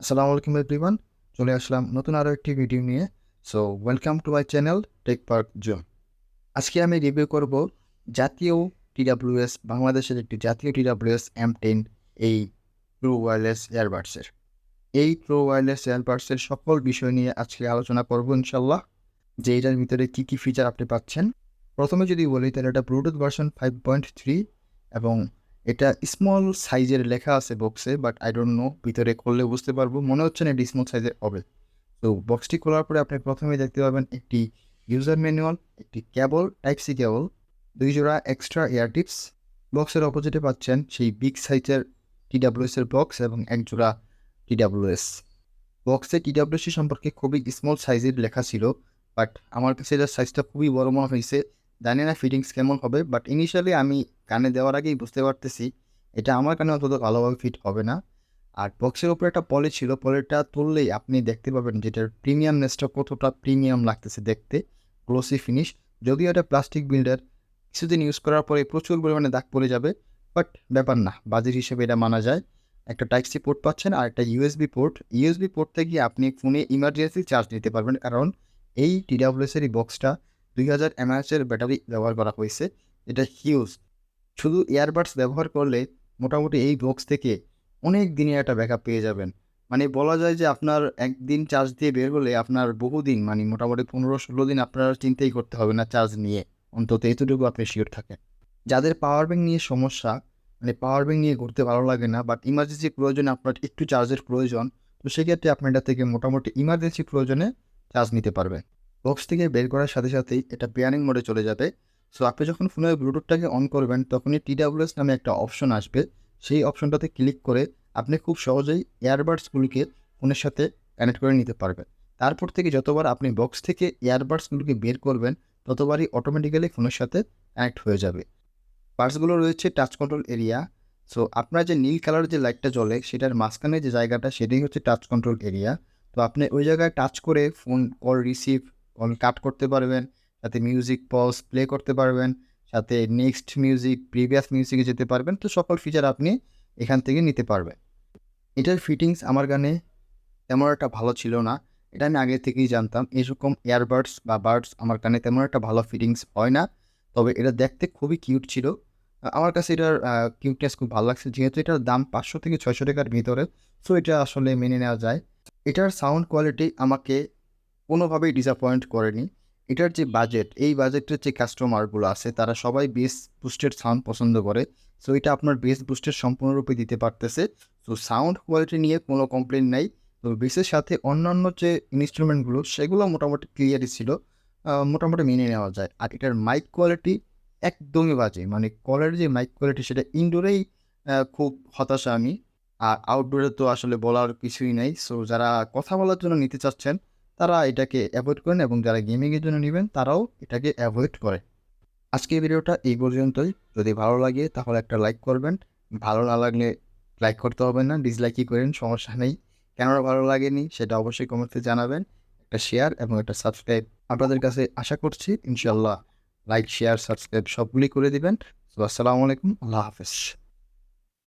আসসালামু আলাইকুম এভরিওয়ান, চলে আসলাম নতুন আরও একটি ভিডিও নিয়ে। So welcome to my channel take park zone. আজকে আমি রিভিউ করব জাতীয় টিডাব্লিউএস, বাংলাদেশের একটি জাতীয় টিডাব্লিউএস M10 এই প্রো ওয়্যারলেস ইয়ারবাডসের। এই প্রো ওয়্যারলেস ইয়ারবাডসের সকল বিষয় নিয়ে আজকে আলোচনা করব ইনশাল্লাহ, যে এটার ভিতরে কী কী ফিচার আপনি পাচ্ছেন। প্রথমে যদি বলি তাহলে এটা ব্লুটুথ ভার্সন 5.3 এবং এটা স্মল সাইজের লেখা আছে বক্সে, বাট আই ডোন্ট নো, ভিতরে খুললে বুঝতে পারবো, মনে হচ্ছে না এটি স্মল সাইজের হবে। তো বক্সটি খোলার পরে আপনি প্রথমে দেখতে পাবেন একটি ইউজার ম্যানুয়াল, একটি কেবল, টাইপ সি কেবল, 2 জোড়া এক্সট্রা এয়ার টিপস। বক্সের অপোজিটে পাচ্ছেন সেই বিগ সাইজের TWS এর বক্স এবং 1 জোড়া TWS। বক্সে TWS সম্পর্কে খুবই স্মল সাইজের লেখা ছিল, বাট আমার কাছে এটার সাইজটা খুবই বড় মনে হয়েছে। জানি না ফিটিংস কেমন হবে, বাট ইনিশিয়ালি আমি কানে দেওয়ার আগেই বুঝতে পারতেছি এটা আমার কানে অন্তত ভালোভাবে ফিট হবে না। আর বক্সের উপরে একটা পলি ছিল, পলিটা তুললেই আপনি দেখতে পাবেন যেটার প্রিমিয়ামনেসটা কতটা প্রিমিয়াম লাগতেছে দেখতে, গ্লোসি ফিনিশ। যদিও এটা প্লাস্টিক বিল্ডার, কিছুদিন ইউজ করার পরে প্রচুর পরিমাণে দাগ পড়ে যাবে, বাট ব্যাপার না, বাজেট হিসেবে এটা মানা যায়। একটা টাইপ সি পোর্ট পাচ্ছেন আর একটা ইউএসবি পোর্ট। ইউএসবি পোর্ট থেকে আপনি ফোনে ইমার্জেন্সি চার্জ নিতে পারবেন, কারণ এই TWS-এর এই বক্সটা 2000 mAh-এর ব্যাটারি ব্যবহার করা হয়েছে। এটা হিউজ। শুধু ইয়ারবাডস ব্যবহার করলে মোটামুটি এই বক্স থেকে অনেক দিনের একটা ব্যাকআপ পেয়ে যাবেন। মানে বলা যায় যে আপনার একদিন চার্জ দিয়ে বের হলে আপনার বহুদিন, মানে মোটামুটি 15-16 দিন আপনার চিন্তাই করতে হবে না চার্জ নিয়ে, অন্তত এতটুকু আপনি শিওর থাকেন। যাদের পাওয়ার ব্যাংক নিয়ে সমস্যা, মানে পাওয়ার ব্যাংক নিয়ে ঘুরতে ভালো লাগে না, বাট ইমার্জেন্সি প্রয়োজনে আপনার একটু চার্জের প্রয়োজন, তো সেক্ষেত্রে আপনি এটা থেকে মোটামুটি ইমার্জেন্সি প্রয়োজনে চার্জ নিতে পারবেন। বক্স থেকে বের করার সাথে সাথেই এটা পেয়ারিং মোডে চলে যাবে। সো আপনি যখন ফোনের ব্লুটুথটাকে অন করবেন তখনই TWS নামে একটা অপশন আসবে। সেই অপশনটাতে ক্লিক করে আপনি খুব সহজেই ইয়ারবাডসগুলিকে ফোনের সাথে কানেক্ট করে নিতে পারবেন। তারপর থেকে যতবার আপনি বক্স থেকে ইয়ারবাডসগুলোকে বের করবেন ততবারই অটোমেটিক্যালি ফোনের সাথে কানেক্ট হয়ে যাবে। পার্টসগুলো রয়েছে টাচ কন্ট্রোল এরিয়া। সো আপনার যে নীল কালারের যে লাইটটা জ্বলে সেটার মাঝখানে যে জায়গাটা, সেটাই হচ্ছে টাচ কন্ট্রোল এরিয়া। তো আপনি ওই জায়গায় টাচ করে ফোন কল রিসিভ, কল কাট করতে পারবেন, সাথে মিউজিক পজ প্লে করতে পারবেন, সাথে নেক্সট মিউজিক, প্রিভিয়াস মিউজিকে যেতে পারবেন। তো সকল ফিচার আপনি এখান থেকে নিতে পারবেন। এটার ফিটিংস আমার কানে তেমন একটা ভালো ছিল না, এটা আমি আগে থেকেই জানতাম। এরকম এয়ারবাডস বা বাডস আমার কানে তেমন একটা ভালো ফিটিংস হয় না, তবে এটা দেখতে খুবই কিউট ছিল। আমার কাছে এটার কিউটনেস খুব ভালো লাগছে, যেহেতু এটার দাম 500 থেকে 600 টাকার ভিতরে, সো এটা আসলে মেনে নেওয়া যায়। এটার সাউন্ড কোয়ালিটি আমাকে কোনোভাবেই ডিসঅ্যাপয়েন্ট করেনি। এটার যে বাজেট, এই বাজেটের যে কাস্টমারগুলো আছে তারা সবাই বেস বুস্টেড সাউন্ড পছন্দ করে। সো এটা আপনার বেস বুস্টেড সম্পূর্ণরূপে দিতে পারতেছে। সো সাউন্ড কোয়ালিটি নিয়ে কোনো কমপ্লেন নাই। তো বেসের সাথে অন্যান্য যে ইনস্ট্রুমেন্টগুলো সেগুলো মোটামুটি ক্লিয়ারই ছিল, মোটামুটি মেনে নেওয়া যায়। আর এটার মাইক কোয়ালিটি একদমই বাজে, মানে কলের যে মাইক কোয়ালিটি সেটা ইনডোরেই খুব হতাশা আমি। আর আউটডোরে তো আসলে বলার কিছুই নাই। সো যারা কথা বলার জন্য নিতে চাচ্ছেন তারা এটাকে অ্যাভয়েড করেন, এবং যারা গেমিংয়ের জন্য নেবেন তারাও এটাকে অ্যাভয়েড করে। আজকের ভিডিওটা এই পর্যন্তই। যদি ভালো লাগে তাহলে একটা লাইক করবেন, ভালো না লাগলে লাইক করতে হবে না, ডিসলাইকই করেন, সমস্যা নেই। কেন ভালো লাগেনি সেটা অবশ্যই কমেন্টে জানাবেন। একটা শেয়ার এবং একটা সাবস্ক্রাইব আপনাদের কাছে আশা করছি ইনশাল্লাহ। লাইক, শেয়ার, সাবস্ক্রাইব সবগুলি করে দিবেন। তো আসসালামু আলাইকুম, আল্লাহ হাফেজ।